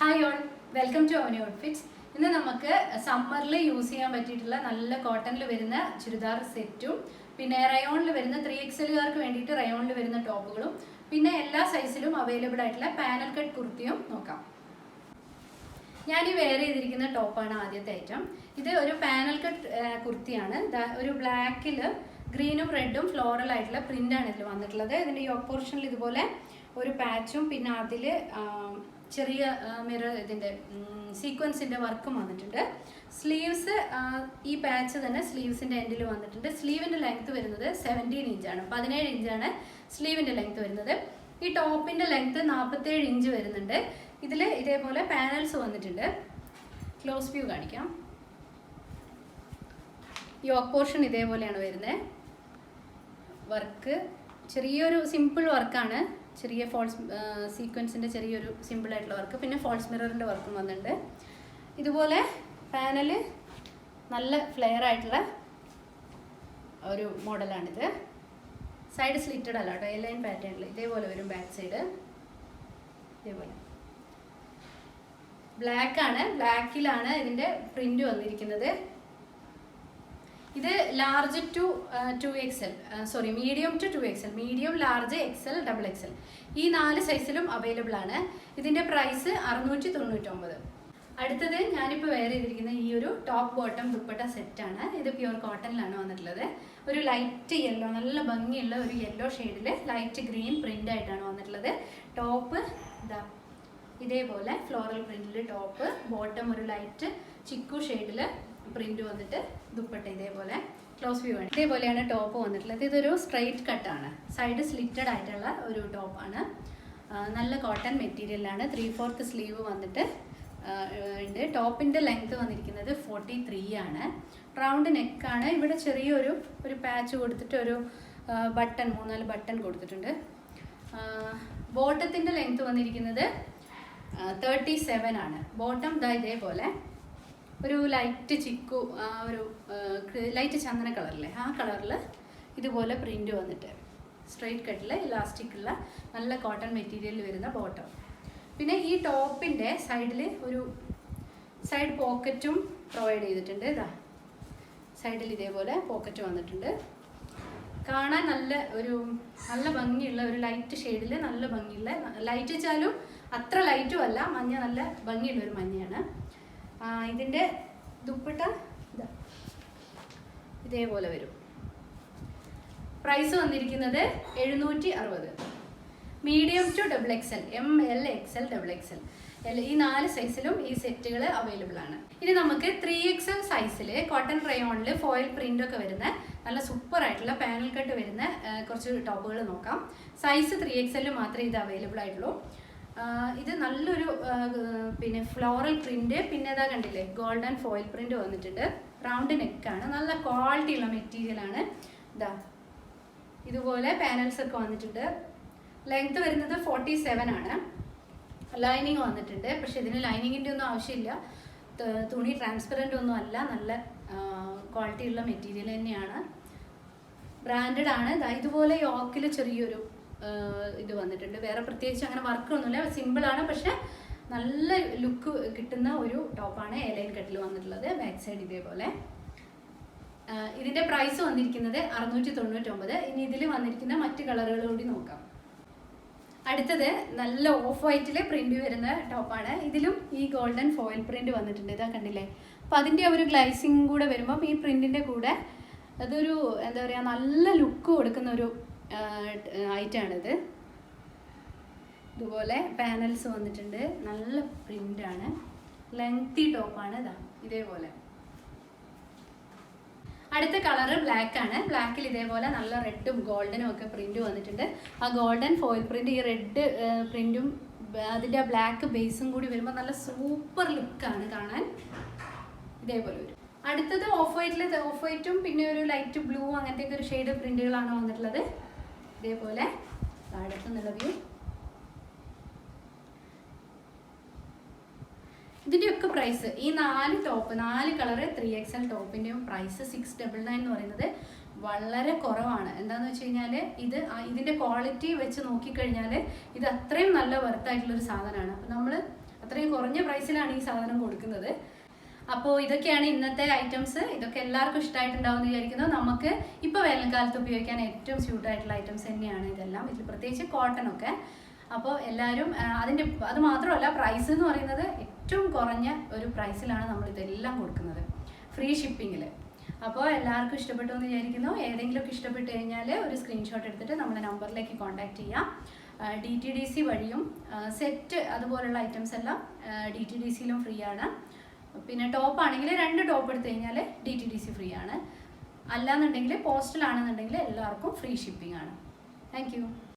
Hi all, welcome to Avani outfits. ഇന്ന് നമുക്ക് സമ്മറിൽ use ചെയ്യാൻ പറ്റിയിട്ടുള്ള നല്ല കോട്ടണിൽ വരുന്ന ചുരിദാർ സെറ്റും പിന്നെ റയോണിൽ വരുന്ന 3XLകാർക്ക് വേണ്ടിയിട്ട് റയോണിൽ വരുന്ന ടോപ്പുകളും പിന്നെ എല്ലാ സൈസിലും അവൈലബിൾ ആയിട്ടുള്ള പാനൽ കട്ട് കുർത്തിയും നോക്കാം. ഞാൻ ഈ വെയർ ചെയ്തിരിക്കുന്ന ടോപ്പാണ് ആദ്യത്തെ ഐറ്റം. ഇത് ഒരു പാനൽ കട്ട് കുർത്തിയാണ്. ഒരു ബ്ലാക്കിൽ ഗ്രീനും റെഡും ഫ്ലോറൽ ആയിട്ടുള്ള പ്രിൻ്റാണ് ഇതിൽ വന്നിട്ടുള്ളത്. ഇതിൻ്റെ യോക്ക് പോർഷനിൽ ഇതുപോലെ ഒരു പാച്ചും പിന്നെ അതിൽ ചെറിയ മിറർ ഇതിൻ്റെ സീക്വൻസിൻ്റെ വർക്കും വന്നിട്ടുണ്ട്. സ്ലീവ്സ് ഈ പാച്ച് തന്നെ സ്ലീവ്സിൻ്റെ എൻഡിൽ വന്നിട്ടുണ്ട്. സ്ലീവിൻ്റെ ലെങ്ത് വരുന്നത് 17 ഇഞ്ചാണ്, 17 ഇഞ്ചാണ് സ്ലീവിൻ്റെ ലെങ്ത് വരുന്നത്. ഈ ടോപ്പിൻ്റെ ലെങ്ത് 47 ഇഞ്ച് വരുന്നുണ്ട്. ഇതിൽ ഇതേപോലെ പാനൽസ് വന്നിട്ടുണ്ട്. ക്ലോസ് വ്യൂ കാണിക്കാം. യോക്ക് പോർഷൻ ഇതേപോലെയാണ് വരുന്നത്. വർക്ക് ചെറിയൊരു സിമ്പിൾ വർക്കാണ്, ചെറിയ ഫോൾസ് സീക്വൻസിൻ്റെ ചെറിയൊരു സിമ്പിളായിട്ടുള്ള വർക്ക്, പിന്നെ ഫോൾസ് മിററിൻ്റെ വർക്കും വന്നിട്ടുണ്ട്. ഇതുപോലെ പാനല് നല്ല ഫ്ലെയർ ആയിട്ടുള്ള ഒരു മോഡലാണിത്. സൈഡ് സ്ലിറ്റഡ് അല്ല കേട്ടോ, എ ലൈൻ പാറ്റേണിൽ ഇതേപോലെ വരും. ബാക്ക് സൈഡ് ഇതേപോലെ ബ്ലാക്കാണ്, ബ്ലാക്കിലാണ് ഇതിൻ്റെ പ്രിൻ്റ് വന്നിരിക്കുന്നത്. ഇത് large to 2XL, medium to 2XL, medium, large, XL, XXL ഈ 4 സൈസിലും അവൈലബിൾ ആണ്. ഇതിൻ്റെ പ്രൈസ് 699. അടുത്തത് ഞാനിപ്പോൾ വെയർ ചെയ്തിരിക്കുന്ന ഈ ഒരു ടോപ്പ് ബോട്ടം ദുപ്പട്ട സെറ്റാണ്. ഇത് പ്യുവർ കോട്ടണിലാണ് വന്നിട്ടുള്ളത്. ഒരു ലൈറ്റ് യെല്ലോ, നല്ല ഭംഗിയുള്ള ഒരു യെല്ലോ ഷെയ്ഡിൽ ലൈറ്റ് ഗ്രീൻ പ്രിൻ്റ് ആയിട്ടാണ് വന്നിട്ടുള്ളത്. ടോപ്പ് ഇതാ ഇതേപോലെ ഫ്ലോറൽ പ്രിന്റിൽ ടോപ്പ്, ബോട്ടം ഒരു ലൈറ്റ് ചിക്കു ഷെയ്ഡിൽ പ്രിന്റ് വന്നിട്ട് ദുപ്പട്ട ഇതേപോലെ. ക്ലോസ് വ്യൂ ആണ്. ഇതേപോലെയാണ് ടോപ്പ് വന്നിട്ടുള്ളത്. ഇതൊരു സ്ട്രൈറ്റ് കട്ടാണ്, സൈഡ് സ്ലിറ്റഡ് ആയിട്ടുള്ള ഒരു ടോപ്പാണ്. നല്ല കോട്ടൺ മെറ്റീരിയലാണ്. 3/4 സ്ലീവ് വന്നിട്ട് ഉണ്ട്. ടോപ്പിൻ്റെ ലെങ്ത് വന്നിരിക്കുന്നത് 43 ആണ്. റൗണ്ട് നെക്കാണ്. ഇവിടെ ചെറിയൊരു പാച്ച് കൊടുത്തിട്ട് ഒരു ബട്ടൺ, 3-4 ബട്ടൺ കൊടുത്തിട്ടുണ്ട്. ബോട്ടത്തിൻ്റെ ലെങ്ത് വന്നിരിക്കുന്നത് 37 ആണ്. ബോട്ടം ദാ ഇതേപോലെ ഒരു ലൈറ്റ് ചിക്കു, ഒരു ലൈറ്റ് ചന്ദന കളറിലെ ആ കളറിൽ ഇതുപോലെ പ്രിൻ്റ് വന്നിട്ട് സ്ട്രെയിറ്റ് കട്ടിൽ ഇലാസ്റ്റിക്കുള്ള നല്ല കോട്ടൺ മെറ്റീരിയലിൽ വരുന്ന ബോട്ടം. പിന്നെ ഈ ടോപ്പിൻ്റെ സൈഡിൽ ഒരു സൈഡ് പോക്കറ്റും പ്രൊവൈഡ് ചെയ്തിട്ടുണ്ട്. ഇതാ സൈഡിൽ ഇതേപോലെ പോക്കറ്റ് വന്നിട്ടുണ്ട്. കാണാൻ നല്ല ഭംഗിയുള്ള ഒരു ലൈറ്റ് ഷെയ്ഡിൽ നല്ല ഭംഗിയുള്ള, ലൈറ്റ് വെച്ചാലും അത്ര ലൈറ്റും അല്ല, മഞ്ഞ നല്ല ഭംഗിയുള്ള ഒരു മഞ്ഞയാണ്. ഇതിൻ്റെ ദുപ്പട്ട ഇതേപോലെ വരും. പ്രൈസ് വന്നിരിക്കുന്നത് 760. Medium to XXL, ML, XL, XXL ഈ 4 സൈസിലും ഈ സെറ്റുകൾ അവൈലബിൾ ആണ്. ഇനി നമുക്ക് 3XL സൈസിൽ കോട്ടൺ റയോണിൽ ഫോയിൽ പ്രിന്റ് ഒക്കെ വരുന്ന നല്ല സൂപ്പർ ആയിട്ടുള്ള പാനൽ കട്ട് വരുന്ന കുറച്ച് ടോപ്പുകൾ നോക്കാം. സൈസ് 3XL മാത്രമേ ഇത് അവൈലബിൾ ആയിട്ടുള്ളൂ. ഇത് നല്ലൊരു പിന്നെ ഫ്ലോറൽ പ്രിന്റ്, പിന്നെ ഇതാ കണ്ടില്ലേ ഗോൾഡൻ ഫോയിൽ പ്രിന്റ് വന്നിട്ടുണ്ട്. റൗണ്ട് നെക്കാണ്, നല്ല ക്വാളിറ്റി ഉള്ള മെറ്റീരിയലാണ്. ഇതാ ഇതുപോലെ പാനൽസ് ഒക്കെ വന്നിട്ടുണ്ട്. ലെങ്ത് വരുന്നത് 47 ആണ്. ലൈനിങ് വന്നിട്ടുണ്ട്, പക്ഷെ ഇതിന് ലൈനിങ്ങിൻ്റെ ഒന്നും ആവശ്യമില്ല. തുണി ട്രാൻസ്പെറൻ്റ് ഒന്നും അല്ല, നല്ല ക്വാളിറ്റി ഉള്ള മെറ്റീരിയൽ തന്നെയാണ്. ബ്രാൻഡഡ് ആണ്. ഇതുപോലെ യോക്കിൽ ചെറിയൊരു ഇത് വന്നിട്ടുണ്ട്. വേറെ പ്രത്യേകിച്ച് അങ്ങനെ വർക്കൊന്നുമില്ല, സിമ്പിളാണ്, പക്ഷെ നല്ല ലുക്ക് കിട്ടുന്ന ഒരു ടോപ്പാണ്. എ ലൈൻ കട്ടിൽ വന്നിട്ടുള്ളത്. ബാക്ക് സൈഡ് ഇതേപോലെ. ഇതിൻ്റെ പ്രൈസ് വന്നിരിക്കുന്നത് 699. ഇനി ഇതിൽ വന്നിരിക്കുന്ന മറ്റ് കളറുകൾ കൂടി നോക്കാം. അടുത്തത് നല്ല ഓഫ് വൈറ്റിൽ പ്രിന്റ് വരുന്ന ടോപ്പാണ്. ഇതിലും ഈ ഗോൾഡൻ ഫോയിൽ പ്രിന്റ് വന്നിട്ടുണ്ട്. ഇതാ കണ്ടില്ലേ. അപ്പം അതിൻ്റെ ഒരു ഗ്ലൈസിങ് കൂടെ വരുമ്പം ഈ പ്രിന്റിൻ്റെ കൂടെ അതൊരു എന്താ പറയുക, നല്ല ലുക്ക് കൊടുക്കുന്ന ഒരു ഐറ്റാണിത്. ഇതുപോലെ പാനൽസ് വന്നിട്ടുണ്ട്. നല്ല പ്രിൻ്റാണ്, ലെങ്തി ടോപ്പാണ്. ഇതാ ഇതേപോലെ. അടുത്ത കളറ് ബ്ലാക്ക് ആണ്. ബ്ലാക്കിൽ ഇതേപോലെ നല്ല റെഡും ഗോൾഡനും ഒക്കെ പ്രിന്റ് വന്നിട്ടുണ്ട്. ആ ഗോൾഡൻ ഫോയിൽ പ്രിന്റ്, ഈ റെഡ് പ്രിന്റും അതിൻ്റെ ആ ബ്ലാക്ക് ബേസും കൂടി വരുമ്പോൾ നല്ല സൂപ്പർ ലുക്കാണ് കാണാൻ. ഇതേപോലെ വരും. അടുത്തത് ഓഫ് വൈറ്റും പിന്നെ ഒരു ലൈറ്റ് ബ്ലൂ അങ്ങനത്തെ ഒരു ഷെയ്ഡ് പ്രിന്റുകളാണ് വന്നിട്ടുള്ളത്. ഇതേപോലെ അടുത്ത നിന്നുള്ള വ്യൂ. ഇതിൻ്റെയൊക്കെ പ്രൈസ്, ഈ 4 കളറ് 3XL ടോപ്പിൻ്റെയും പ്രൈസ് 699 എന്ന് പറയുന്നത് വളരെ കുറവാണ്. എന്താണെന്ന് വെച്ച് കഴിഞ്ഞാൽ ഇതിൻ്റെ ക്വാളിറ്റി വെച്ച് നോക്കിക്കഴിഞ്ഞാൽ ഇത് അത്രയും നല്ല വർത്തായിട്ടുള്ളൊരു സാധനമാണ്. അപ്പോൾ നമ്മൾ അത്രയും കുറഞ്ഞ പ്രൈസിലാണ് ഈ സാധനം കൊടുക്കുന്നത്. അപ്പോൾ ഇതൊക്കെയാണ് ഇന്നത്തെ ഐറ്റംസ്. ഇതൊക്കെ എല്ലാവർക്കും ഇഷ്ടമായിട്ടുണ്ടാവും എന്ന് വിചാരിക്കുന്നു. നമുക്ക് ഇപ്പോൾ വേനൽക്കാലത്ത് ഉപയോഗിക്കാൻ ഏറ്റവും സ്യൂട്ടായിട്ടുള്ള ഐറ്റംസ് തന്നെയാണ് ഇതെല്ലാം. ഇതിൽ പ്രത്യേകിച്ച് കോട്ടണൊക്കെ. അപ്പോൾ എല്ലാവരും അത് മാത്രമല്ല, പ്രൈസ് എന്ന് പറയുന്നത് ഏറ്റവും കുറഞ്ഞ ഒരു പ്രൈസിലാണ് നമ്മൾ ഇതെല്ലാം കൊടുക്കുന്നത്, ഫ്രീ ഷിപ്പിങ്ങിൽ. അപ്പോൾ എല്ലാവർക്കും ഇഷ്ടപ്പെട്ടു എന്ന് വിചാരിക്കുന്നു. ഏതെങ്കിലുമൊക്കെ ഇഷ്ടപ്പെട്ട് കഴിഞ്ഞാൽ ഒരു സ്ക്രീൻഷോട്ട് എടുത്തിട്ട് നമ്മുടെ നമ്പറിലേക്ക് കോൺടാക്ട് ചെയ്യാം. DTDC വഴിയും സെറ്റ് അതുപോലുള്ള ഐറ്റംസ് എല്ലാം DTDCയിലും ഫ്രീ ആണ്. പിന്നെ ടോപ്പ് ആണെങ്കിൽ 2 ടോപ്പ് എടുത്തു കഴിഞ്ഞാൽ DTDC ഫ്രീ ആണ്. അല്ലാന്നുണ്ടെങ്കിൽ പോസ്റ്റലാണെന്നുണ്ടെങ്കിൽ എല്ലാവർക്കും ഫ്രീ ഷിപ്പിംഗ് ആണ്. Thank you.